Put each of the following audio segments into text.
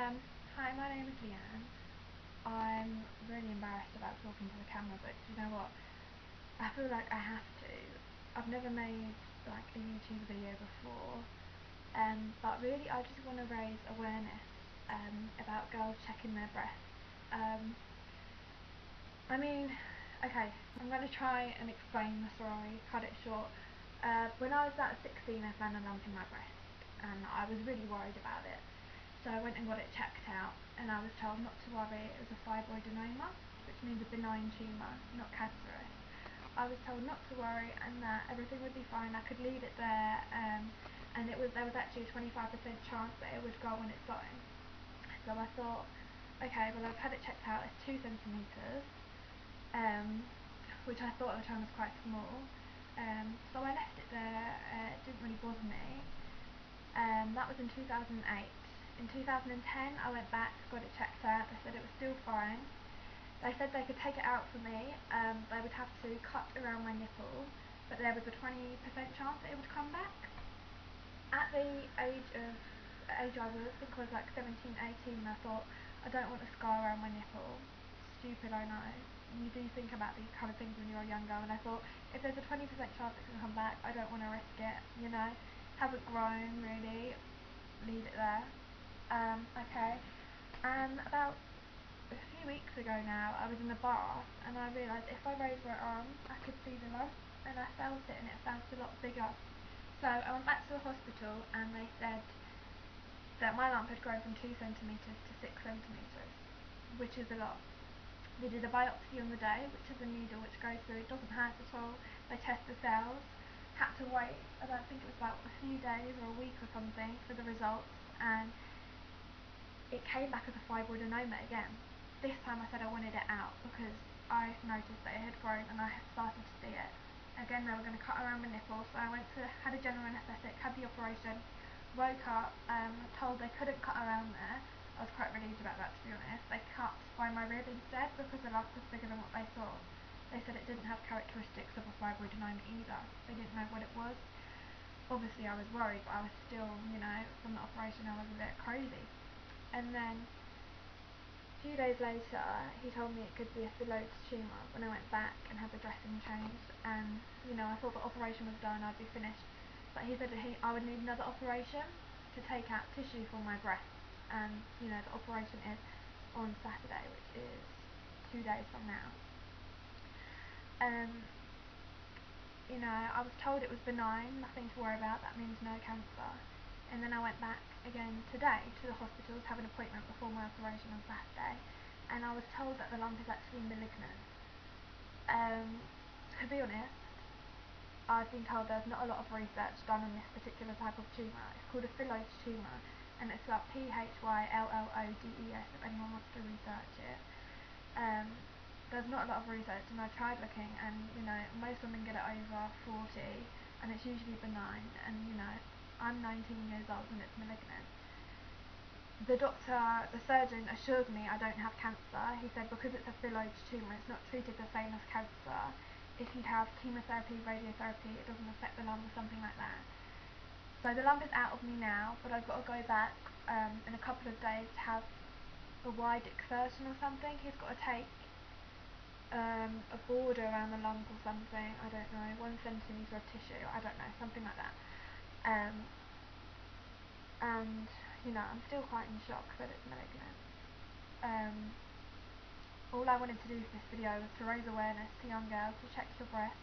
Hi, my name is Leanne. I'm really embarrassed about talking to the camera, but you know what? I feel like I have to. I've never made like a YouTube video before, but really I just want to raise awareness about girls checking their breasts. I mean, okay, I'm going to try and explain the story, cut it short. When I was about 16, I found a lump in my breast, and I was really worried about it. So I went and got it checked out, and I was told not to worry, it was a fibroadenoma, which means a benign tumour, not cancerous. I was told not to worry and that everything would be fine, I could leave it there, and there was actually a 25% chance that it would grow on its own. So I thought, okay, well I've had it checked out, it's 2 centimetres, which I thought at the time was quite small. So I left it there, it didn't really bother me. That was in 2008. In 2010 I went back, got it checked out, they said it was still fine. They said they could take it out for me, they would have to cut around my nipple, but there was a 20% chance that it would come back. At the age I was, I think I was like 17, 18, and I thought, I don't want a scar around my nipple. Stupid, I know. You do think about these kind of things when you're younger, and I thought, if there's a 20% chance it can come back, I don't want to risk it, you know. Hasn't grown really, leave it there. Okay, and about a few weeks ago now, I was in the bath and I realised if I raised my arm, I could see the lump, and I felt it, and it felt a lot bigger. So I went back to the hospital and they said that my lump had grown from 2 centimetres to 6 centimetres, which is a lot. They did a biopsy on the day, which is a needle which goes through, it doesn't hurt at all. They test the cells, had to wait, I don't think it was about a few days or a week or something for the results, and it came back as a fibroadenoma again. This time I said I wanted it out because I noticed that it had grown and I had started to see it. Again, they were going to cut around my nipple, so I had a general anaesthetic, had the operation, woke up, told they couldn't cut around there. I was quite relieved about that, to be honest. They cut by my rib instead because the lump was bigger than what they thought. They said it didn't have characteristics of a fibroadenoma either. They didn't know what it was. Obviously I was worried, but I was still, you know, from the operation I was a bit crazy. And then a few days later he told me it could be a Phyllodes tumour when I went back and had the dressing changed, and you know, I thought the operation was done, I'd be finished, but he said that I would need another operation to take out tissue from my breast, and you know, the operation is on Saturday, which is 2 days from now. You know, I was told it was benign, nothing to worry about, that means no cancer. And then I went back again today to the hospital to have an appointment before my operation on Saturday, and I was told that the lump is actually malignant. To be honest, I've been told there's not a lot of research done on this particular type of tumour. It's called a Phyllodes tumour, and it's spelled Phyllodes, if anyone wants to research it. There's not a lot of research, and I tried looking, and you know, most women get it over 40, and it's usually benign, and you know, I'm 19 years old and it's malignant. The surgeon assured me I don't have cancer. He said because it's a Phyllodes tumour, it's not treated the same as cancer. If you have chemotherapy, radiotherapy, it doesn't affect the lump or something like that. So the lump is out of me now, but I've got to go back in a couple of days to have a wide excision or something. He's got to take a border around the lump or something, I don't know, 1 centimetre of tissue, I don't know, something like that. And you know, I'm still quite in shock that it's malignant. All I wanted to do with this video was to raise awareness to young girls to check your breasts.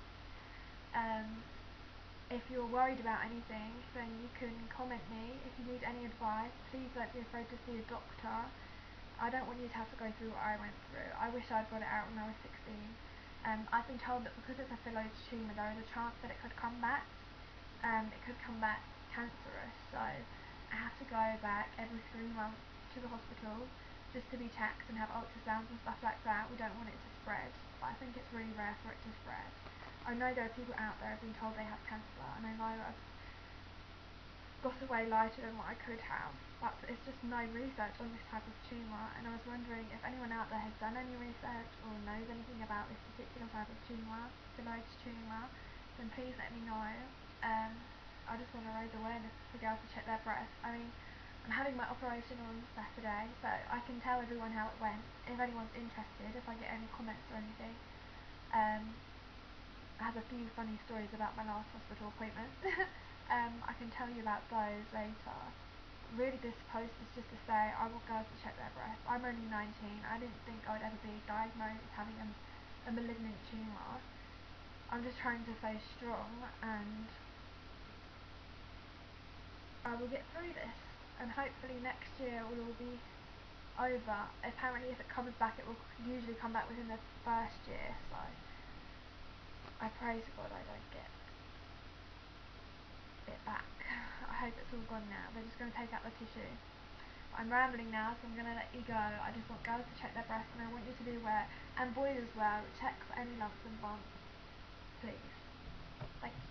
If you're worried about anything, then you can comment me. If you need any advice, please don't be afraid to see a doctor. I don't want you to have to go through what I went through. I wish I'd got it out when I was 16. I've been told that because it's a Phyllodes tumour, there is a chance that it could come back. It could come back cancerous, so I have to go back every 3 months to the hospital just to be checked and have ultrasounds and stuff like that. We don't want it to spread, but I think it's really rare for it to spread. I know there are people out there who've been told they have cancer, and I know I've got away lighter than what I could have, but it's just no research on this type of tumour, and I was wondering if anyone out there has done any research or knows anything about this particular type of tumour, Phyllodes tumour, then please let me know. I just want to raise awareness for girls to check their breasts. I mean, I'm having my operation on Saturday, so I can tell everyone how it went. If anyone's interested, if I get any comments or anything. I have a few funny stories about my last hospital appointment. I can tell you about those later. Really, this post is just to say I want girls to check their breasts. I'm only 19. I didn't think I would ever be diagnosed as having a malignant tumour. I'm just trying to stay strong, and I will get through this, and hopefully next year it will all be over. Apparently if it comes back, it will usually come back within the first year, so I pray to God I don't get it back. I hope it's all gone now. They're just going to take out the tissue. But I'm rambling now, so I'm going to let you go. I just want girls to check their breasts, and I want you to be aware, and boys as well, check for any lumps and bumps, please. Thank you.